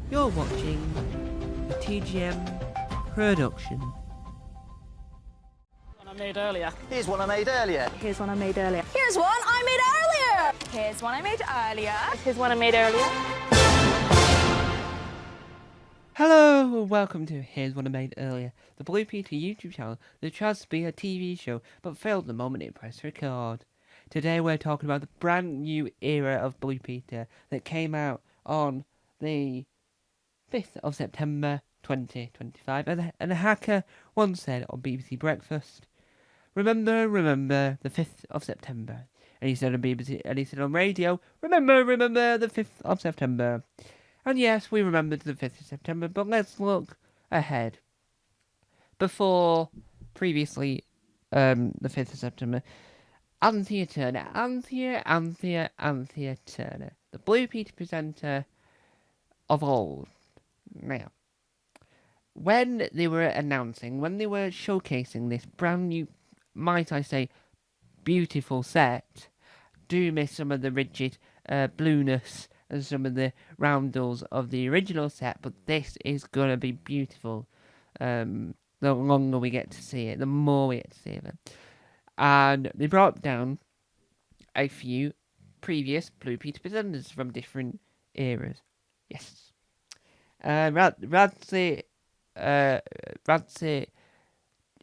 You're watching the TGM production. One I made earlier. Here's one I made earlier. Here's one I made earlier. Here's one I made earlier. Here's one I made earlier. Here's one I made earlier. Hello and welcome to Here's What I Made Earlier, the Blue Peter YouTube channel that tries to be a TV show but failed the moment it pressed record. Today we're talking about the brand new era of Blue Peter that came out on the 5th of September 2025, and a hacker once said on BBC Breakfast, remember the 5th of September. And he said on BBC, and he said on radio, remember the 5th of September. And yes, we remembered the 5th of September, but let's look ahead. Previously, the 5th of September, Anthea Turner, the Blue Peter presenter of old. Now, when they were showcasing this brand new, might I say, beautiful set, do miss some of the rigid blueness and some of the roundels of the original set, but this is going to be beautiful. The longer we get to see it, the more we get to see it. And they brought down a few previous Blue Peter presenters from different eras. Yes. Radzi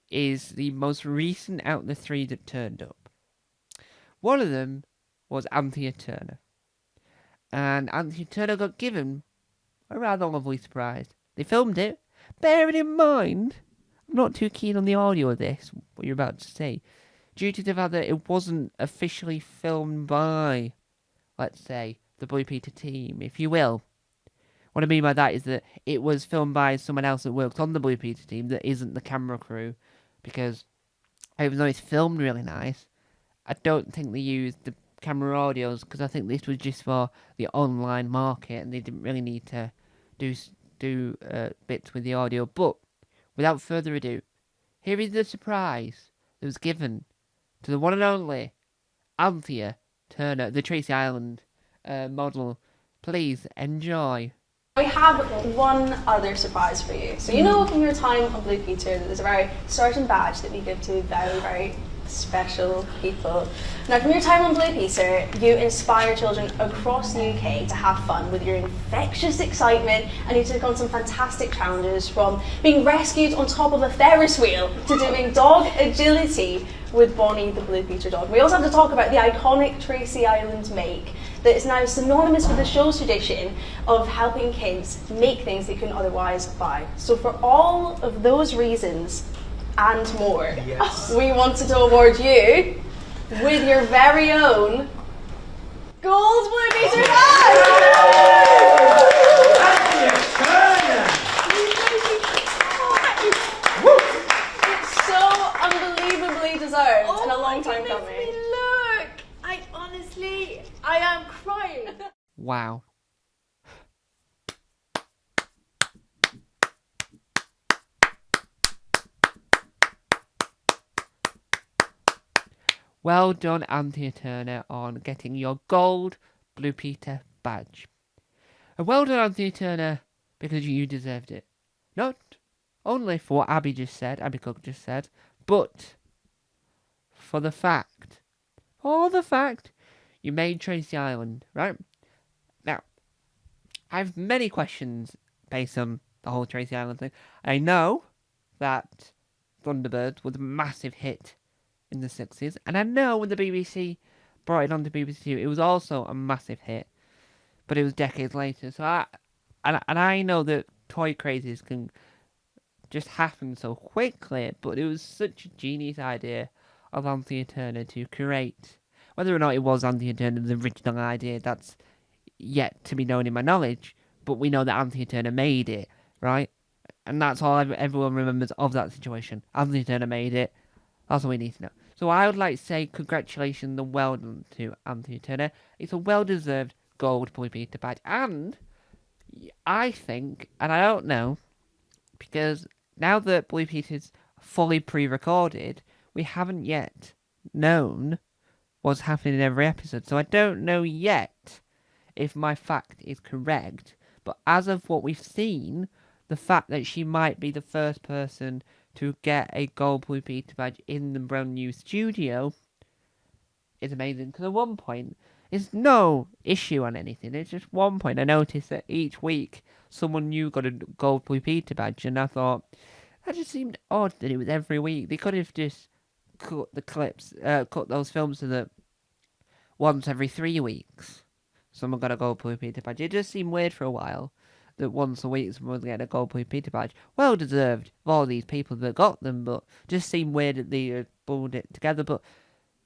is the most recent out of the three that turned up. One of them was Anthea Turner. And Anthea Turner got given a rather lovely surprise. They filmed it, bearing in mind, I'm not too keen on the audio of this, what you're about to see, due to the fact that it wasn't officially filmed by, let's say, the Blue Peter team, if you will. What I mean by that is that it was filmed by someone else that worked on the Blue Peter team that isn't the camera crew, because even though it's filmed really nice, I don't think they used the camera audios, because I think this was just for the online market and they didn't really need to do bits with the audio. But without further ado, here is the surprise that was given to the one and only Anthea Turner, the Tracy Island model. Please enjoy. We have one other surprise for you. So you know from your time on Blue Peter that there's a very certain badge that we give to very, very special people. Now from your time on Blue Peter, you inspire children across the UK to have fun with your infectious excitement, and you took on some fantastic challenges, from being rescued on top of a Ferris wheel to doing dog agility with Bonnie the Blue Peter dog. We also have to talk about the iconic Tracy Island make that is now synonymous with the show's tradition of helping kids make things they couldn't otherwise buy. So for all of those reasons and more, yes, we wanted to award you with your very own Gold Blue Peter badge! It's so unbelievably deserved and a long time coming. Look! I am crying. Wow. Well done, Anthea Turner, on getting your gold Blue Peter badge. And well done, Anthea Turner, because you deserved it. Not only for what Abby Cook just said, but for the fact you made Tracy Island, right? Now, I have many questions based on the whole Tracy Island thing. I know that Thunderbirds was a massive hit in the 60s, and I know when the BBC brought it on to BBC Two, it was also a massive hit, but it was decades later. So I know that toy crazes can just happen so quickly, but it was such a genius idea of Anthea Turner to create. Whether or not it was Anthea Turner's original idea, that's yet to be known in my knowledge, but we know that Anthea Turner made it, right? And that's all everyone remembers of that situation. Anthea Turner made it. That's all we need to know. So I would like to say congratulations and well done to Anthea Turner. It's a well-deserved gold Blue Peter badge. And I think, and I don't know, because now that Blue Peter's fully pre-recorded, we haven't yet known what's happening in every episode. So I don't know yet if my fact is correct. But as of what we've seen, the fact that she might be the first person to get a Gold Blue Peter badge in the brand new studio is amazing. Because at one point, it's no issue on anything. It's just one point I noticed that each week someone new got a Gold Blue Peter badge, and I thought that just seemed odd that it was every week. They could have just cut the clips, cut those films so that once every 3 weeks someone got a Gold Blue Peter badge. It just seemed weird for a while that once a week someone was getting a Gold Blue Peter badge. Well deserved of all these people that got them, but just seemed weird that they pulled it together. But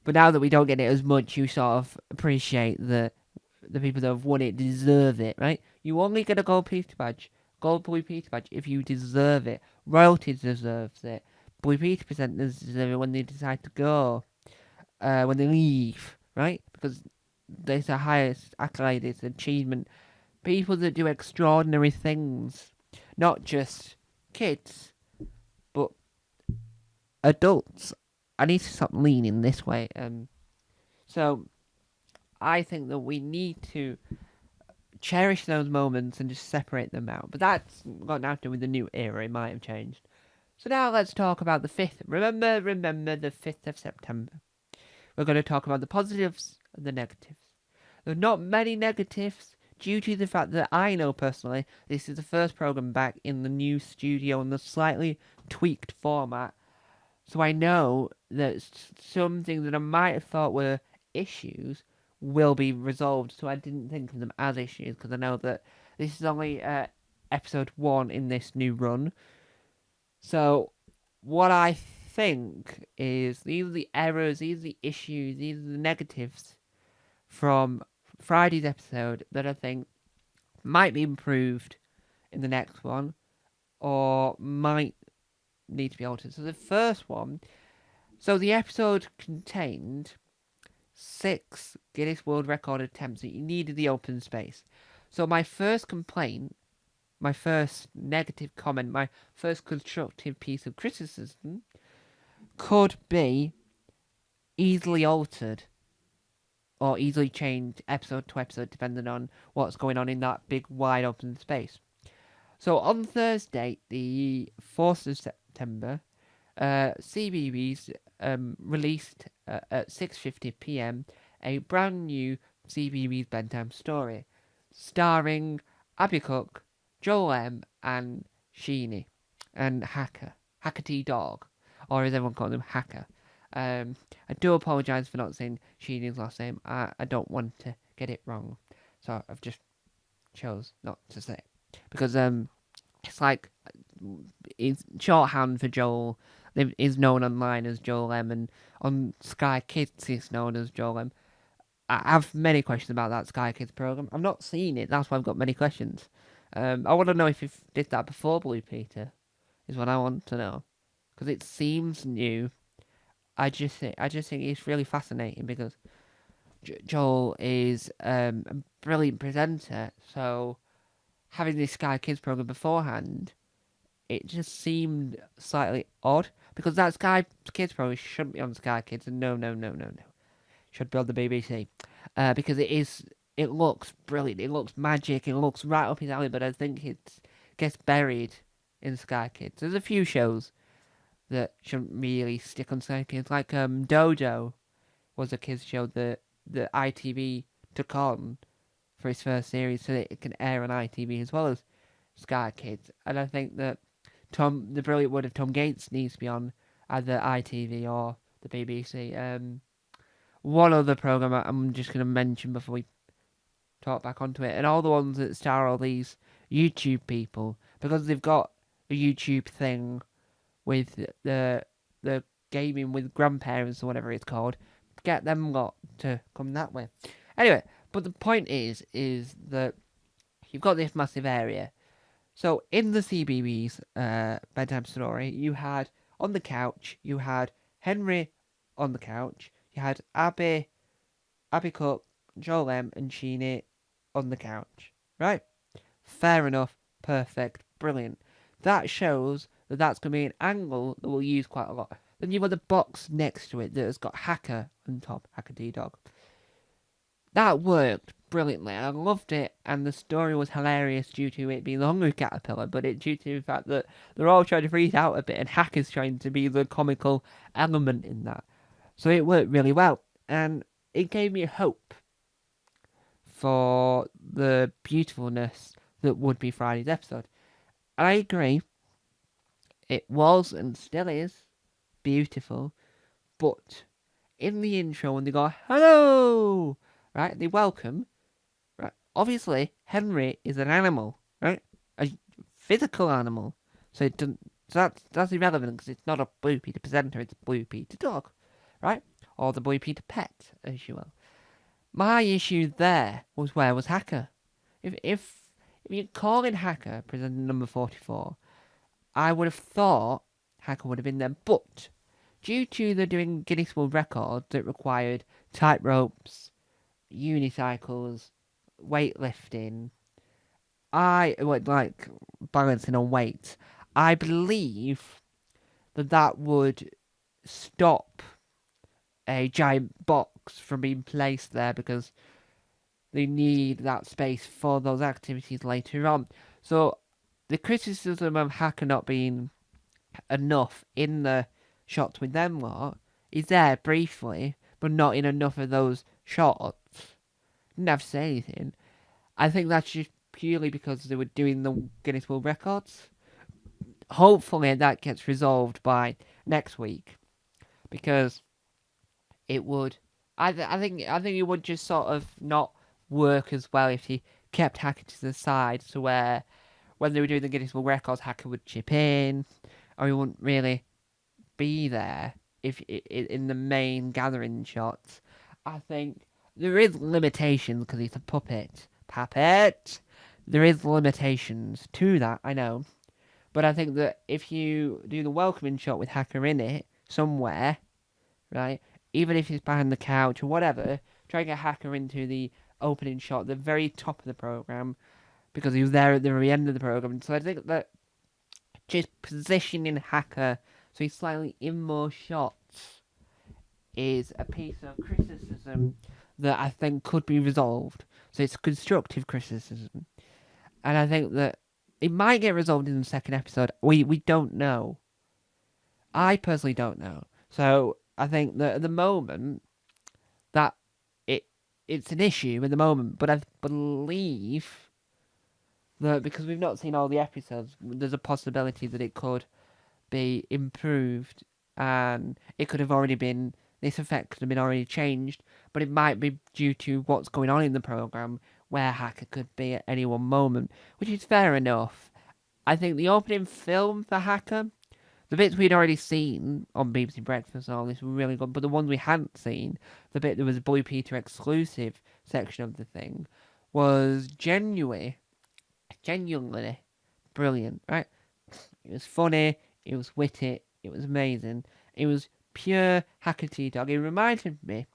now that we don't get it as much, you sort of appreciate that the people that have won it deserve it, right? You only get a Gold Peter badge, Gold Blue Peter badge, if you deserve it. Royalty deserves it. Blue Peter presenters deserve it when they decide to go, when they leave, right? Because there's the highest accolade, it's achievement. People that do extraordinary things, not just kids, but adults. I need to stop leaning this way. So I think that we need to cherish those moments and just separate them out. But that's got nothing to do with the new era. It might have changed. So now let's talk about the 5th. Remember the 5th of September. We're going to talk about the positives and the negatives. There are not many negatives due to the fact that I know personally this is the first program back in the new studio and the slightly tweaked format. So I know that some things that I might have thought were issues will be resolved. So I didn't think of them as issues because I know that this is only episode 1 in this new run. So what I think is these are the errors, these are the issues, these are the negatives from Friday's episode that I think might be improved in the next one or might need to be altered. So the first one, so the episode contained 6 Guinness World Record attempts. So you needed the open space. So my first complaint, my first negative comment, my first constructive piece of criticism could be easily altered or easily changed episode to episode depending on what's going on in that big wide open space. So on Thursday, the 4th of September, CBeebies released at 6:50 p.m. a brand new CBeebies bedtime story starring Abby Cook, Joel M, and Sheenie, and Hacker Dog, or as everyone calls him, Hacker. I do apologise for not saying Sheenie's last name. I don't want to get it wrong, so I've just chose not to say it because it's like it's shorthand for Joel. Is known online as Joel M, and on Sky Kids is known as Joel M. I have many questions about that Sky Kids program. I've not seen it. That's why I've got many questions. I want to know if you did that before Blue Peter. Is what I want to know because it seems new. I just think it's really fascinating because Joel is a brilliant presenter. So having this Sky Kids program beforehand, it just seemed slightly odd because that Sky Kids program shouldn't be on Sky Kids, and no, should be on the BBC because it looks brilliant, it looks magic, it looks right up his alley. But I think it gets buried in Sky Kids. There's a few shows that shouldn't really stick on Sky Kids, like Dodo was a kids show that ITV took on for its first series so that it can air on ITV as well as Sky Kids. And I think that the brilliant word of Tom Gates needs to be on either ITV or the BBC. One other program I'm just going to mention before we talk back onto it, and all the ones that star all these YouTube people, because they've got a YouTube thing with the gaming with grandparents or whatever it's called, get them lot to come that way. Anyway, but the point is that you've got this massive area. So in the CBeebies bedtime story, you had on the couch, you had Henry on the couch, you had Abby Cook, Joel M, and Sheenie on the couch, right? Fair enough, perfect, brilliant. That shows that that's going to be an angle that we'll use quite a lot. Then you've got the box next to it that has got Hacker on top, Hacker D-Dog. That worked. brilliantly. I loved it, and the story was hilarious due to it being the Hungry Caterpillar, but it due to the fact that they're all trying to freeze out a bit, and Hacker's trying to be the comical element in that. So it worked really well, and it gave me hope for the beautifulness that would be Friday's episode. I agree, it was and still is beautiful, but in the intro when they go, hello, right, they welcome, right, obviously Henry is an animal, right, a physical animal, so it doesn't, so that's irrelevant because it's not a Blue Peter presenter, it's Blue Peter dog, right, or the Blue Peter pet, as you will. My issue there was where was Hacker? If you're calling Hacker presenter number 44, I would have thought Hacker would have been there, but due to the doing Guinness World Records that required tight ropes, unicycles, weightlifting, like balancing on weights, I believe that would stop a giant box from being placed there because they need that space for those activities later on. So the criticism of Hacker not being enough in the shots with them lot is there briefly, but not in enough of those shots. Didn't have to say anything. I think that's just purely because they were doing the Guinness World Records. Hopefully that gets resolved by next week, because it would. I think it would just sort of not work as well if he kept Hacker to the side, so where when they were doing the Guinness World Records, Hacker would chip in, or he wouldn't really be there if in the main gathering shots. I think there is limitations because he's a puppet. There is limitations to that, I know. But I think that if you do the welcoming shot with Hacker in it somewhere, right, even if he's behind the couch or whatever, try and get Hacker into the opening shot at the very top of the programme, because he was there at the very end of the programme. So I think that just positioning Hacker so he's slightly in more shots is a piece of criticism that I think could be resolved. So it's constructive criticism. And I think that it might get resolved in the second episode. We don't know. I personally don't know. So I think that at the moment that it's an issue at the moment, but I believe that because we've not seen all the episodes, there's a possibility that it could be improved, and it could have already been, this effect could have been already changed, but it might be due to what's going on in the programme, where Hacker could be at any one moment, which is fair enough. I think the opening film for Hacker, the bits we'd already seen on BBC Breakfast and all this were really good, but the ones we hadn't seen, the bit that was a Blue Peter exclusive section of the thing, was genuinely brilliant, right? It was funny, it was witty, it was amazing, it was pure Hacker T-Dog. It reminded me,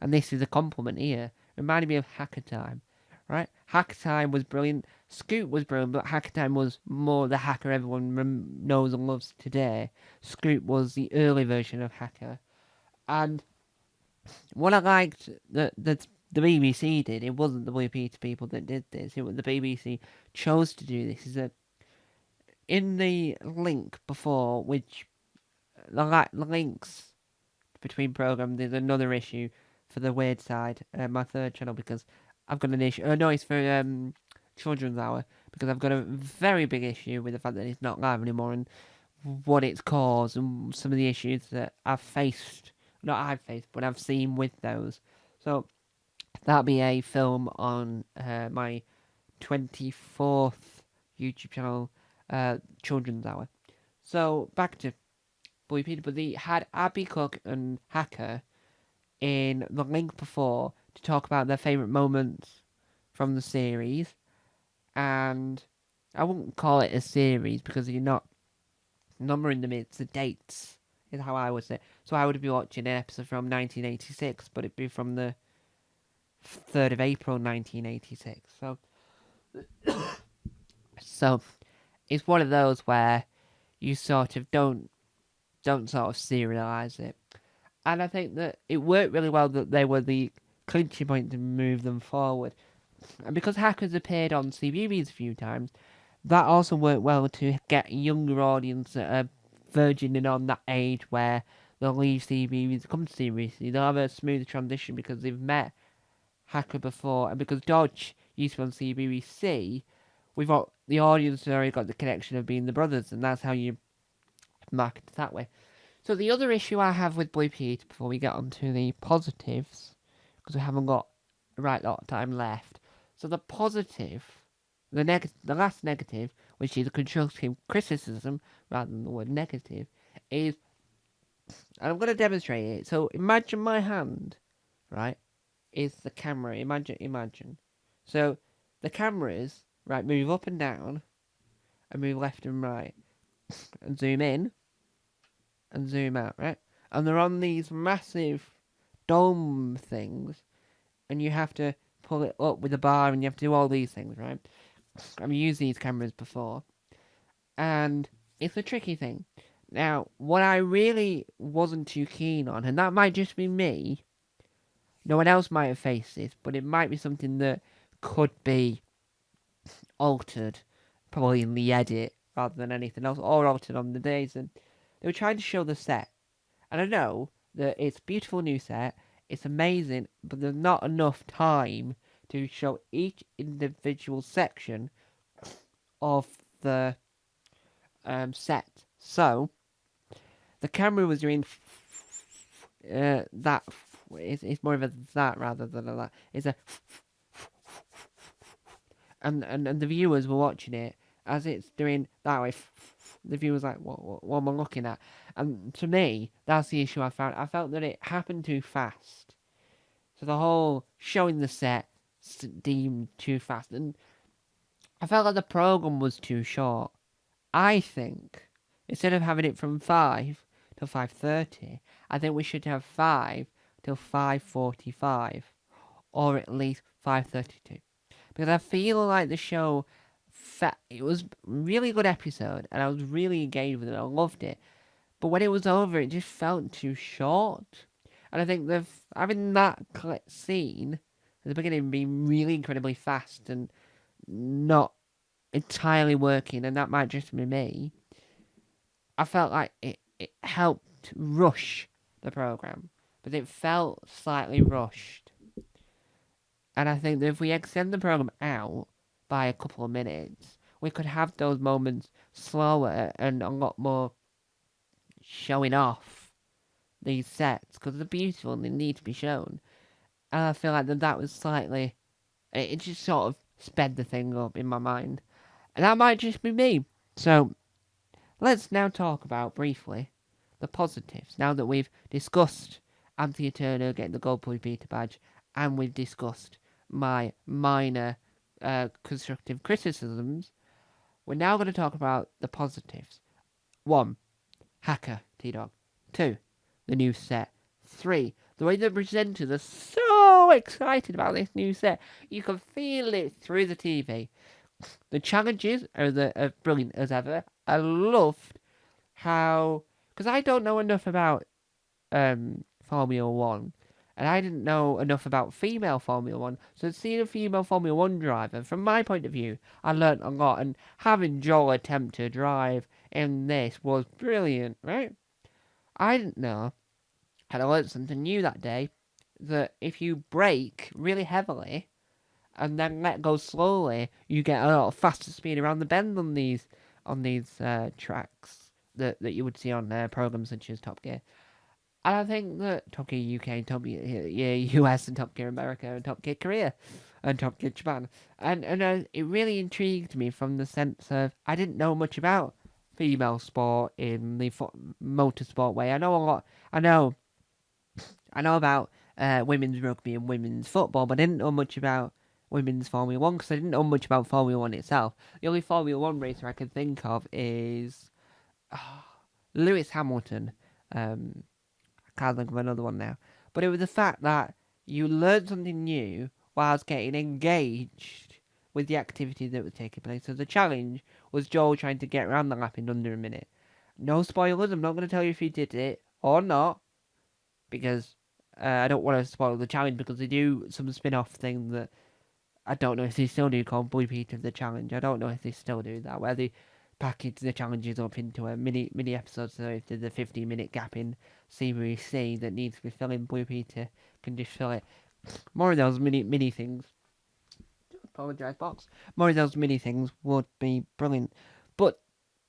and this is a compliment here, reminded me of Hacker Time, right? Hacker Time was brilliant, Scoot was brilliant, but Hacker Time was more the Hacker everyone knows and loves today. Scoot was the early version of Hacker. And what I liked that the BBC did, it wasn't the Blue Peter people that did this, it was the BBC chose to do this, is that in the link before, which the links between programs, there's another issue for the Weird Side, my third channel, because I've got an issue. No, it's for Children's Hour, because I've got a very big issue with the fact that it's not live anymore and what it's caused and some of the issues that I've faced, but I've seen with those. So that'll be a film on my 24th YouTube channel, Children's Hour. So back to Blue Peter, but they had Abby Cook and Hacker in the link before to talk about their favourite moments from the series, and I wouldn't call it a series because you're not numbering them, it's the dates, is how I would say. So I would be watching an episode from 1986, but it'd be from the 3rd of April 1986. So it's one of those where you sort of don't sort of serialise it. And I think that it worked really well that they were the clinching point to move them forward. And because Hackers appeared on CBeebies a few times, that also worked well to get a younger audience that are verging on that age where they'll leave CBeebies to come to CBeebies. They'll have a smooth transition because they've met Hacker before, and because Dodge used to be on CBBC, we've got the audience has already got the connection of being the brothers, and that's how you market it that way. So the other issue I have with Blue Peter, before we get on to the positives, because we haven't got the right lot of time left. So the positive, the last negative, which is a constructive criticism rather than the word negative, is, and I'm going to demonstrate it. So imagine my hand, right, is the camera. Imagine. So the cameras, right, move up and down, and move left and right, and zoom in, and zoom out, right? And they're on these massive dome things, and you have to pull it up with a bar, and you have to do all these things, right? I've used these cameras before, and it's a tricky thing. Now, what I really wasn't too keen on, and that might just be me, no one else might have faced this, but it might be something that could be altered, probably in the edit, rather than anything else, or altered on the days, and they were trying to show the set. And I know that it's a beautiful new set, it's amazing, but there's not enough time to show each individual section of the set. So, the camera was doing that. It's more of a that rather than a that. It's a and the viewers were watching it as it's doing that way. The viewers like, what am I looking at? And to me, that's the issue I found. I felt that it happened too fast. So the whole showing the set deemed too fast, and I felt like the program was too short. I think instead of having it from 5 till 5:30, I think we should have 5 till 5:45, or at least 5:32, because I feel like the show, it was a really good episode, and I was really engaged with it. I loved it, but when it was over, it just felt too short. And I think having that scene at the beginning being really incredibly fast and not entirely working, and that might just be me, I felt like it helped rush the program, but it felt slightly rushed. And I think that if we extend the program out by a couple of minutes, we could have those moments slower and a lot more showing off these sets, because they're beautiful and they need to be shown. And I feel like that was slightly, it just sort of sped the thing up in my mind. And that might just be me. So, let's now talk about, briefly, the positives. Now that we've discussed Anthony Turner getting the Gold Blue Peter badge, and we've discussed my minor constructive criticisms, we're now going to talk about the positives. 1. Hacker, T-Dog. 2. The new set. 3. The way the presenters are so excited about this new set. You can feel it through the TV. The challenges are brilliant as ever. I loved how, because I don't know enough about Formula 1, and I didn't know enough about female Formula 1, so seeing a female Formula 1 driver, from my point of view, I learnt a lot, and having Joel attempt to drive in this was brilliant, right? I didn't know, and I learnt something new that day, that if you brake really heavily and then let go slowly, you get a lot faster speed around the bend on these tracks that you would see on programs such as Top Gear. And I think that Top Gear UK, Top Gear US, and Top Gear America, and Top Gear Korea, and Top Gear Japan, and it really intrigued me from the sense of I didn't know much about female sport in the motorsport way. I know a lot. I know about women's rugby and women's football, but I didn't know much about women's Formula 1, because I didn't know much about Formula 1 itself. The only Formula 1 racer I can think of is Lewis Hamilton. I can't think of another one now. But it was the fact that you learned something new whilst getting engaged with the activity that was taking place. So the challenge was Joel trying to get around the lap in under a minute. No spoilers, I'm not going to tell you if he did it or not, because I don't want to spoil the challenge because they do some spin-off thing that I don't know if they still do called Blue Peter the Challenge. I don't know if they still do that, where they package the challenges up into a mini episode. So if there's a 15-minute gap in Series C that needs to be filled in, Blue Peter can just fill it. More of those mini things. Apologise, box. More of those mini things would be brilliant. But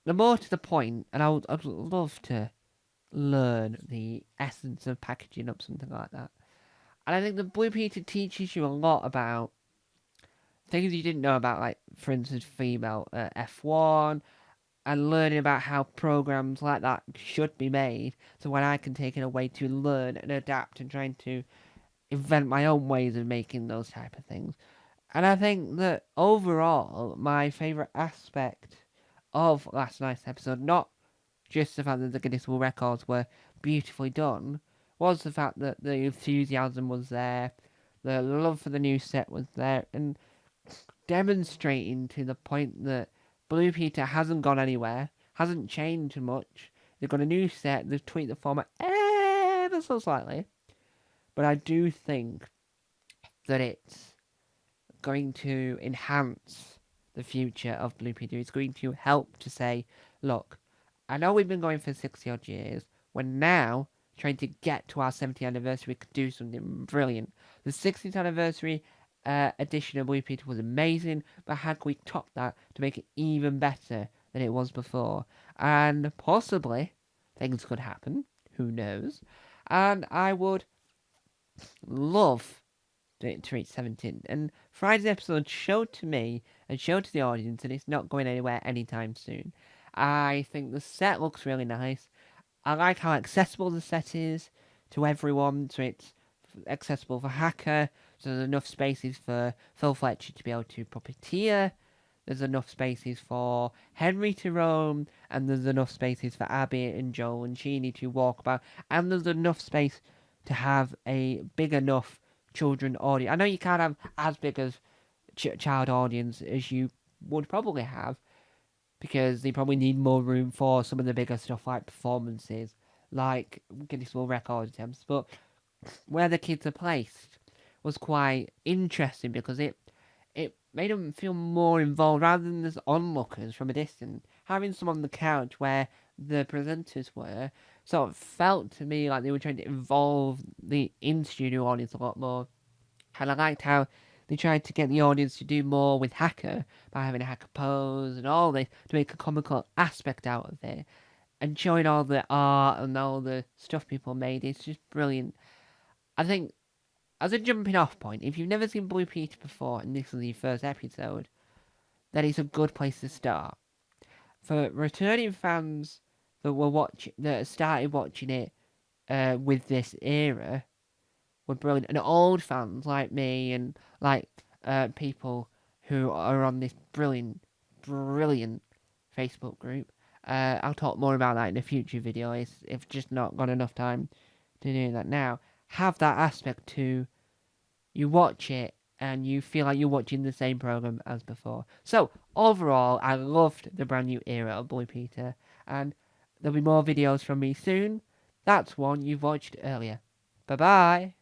the more to the point, and I'd love to learn the essence of packaging up something like that. And I think the Blue Peter teaches you a lot about things you didn't know about, like, for instance, female F1, and learning about how programs like that should be made, so when I can take it away to learn and adapt and trying to invent my own ways of making those type of things. And I think that overall, my favourite aspect of last night's episode, not just the fact that the Guinness World Records were beautifully done, was the fact that the enthusiasm was there, the love for the new set was there, and demonstrating to the point that Blue Peter hasn't gone anywhere, hasn't changed much. They've got a new set, they've tweaked the format ever so slightly, but I do think that it's going to enhance the future of Blue Peter. It's going to help to say, look, I know we've been going for 60 odd years. We're now trying to get to our 70th anniversary. We could do something brilliant. The 60th anniversary edition of Blue Peter was amazing, but how can we top that to make it even better than it was before? And possibly things could happen. Who knows? And I would love to reach 17. And Friday's episode showed to me and showed to the audience that it's not going anywhere anytime soon. I think the set looks really nice. I like how accessible the set is to everyone. So it's accessible for Hacker. So there's enough spaces for Phil Fletcher to be able to puppeteer. There's enough spaces for Henry to roam. And there's enough spaces for Abby and Joel and Sheeny to walk about. And there's enough space to have a big enough children audience. I know you can't have as big as child audience as you would probably have, because they probably need more room for some of the bigger stuff like performances, like Guinness World Record attempts. But where the kids are placed was quite interesting because it made them feel more involved rather than as onlookers from a distance. Having some on the couch where the presenters were sort of felt to me like they were trying to involve the in-studio audience a lot more. And I liked how they tried to get the audience to do more with Hacker by having a Hacker pose and all this to make a comical aspect out of it. And showing all the art and all the stuff people made, it's just brilliant. I think, as a jumping off point, if you've never seen Blue Peter before and this is the first episode, then it's a good place to start. For returning fans that started watching it with this era, were brilliant. And old fans like me and like people who are on this brilliant Facebook group. I'll talk more about that in a future video. If just not got enough time to do that now. Have that aspect to you watch it and you feel like you're watching the same program as before. So overall, I loved the brand new era of Blue Peter, and there'll be more videos from me soon. That's one you've watched earlier. Bye bye.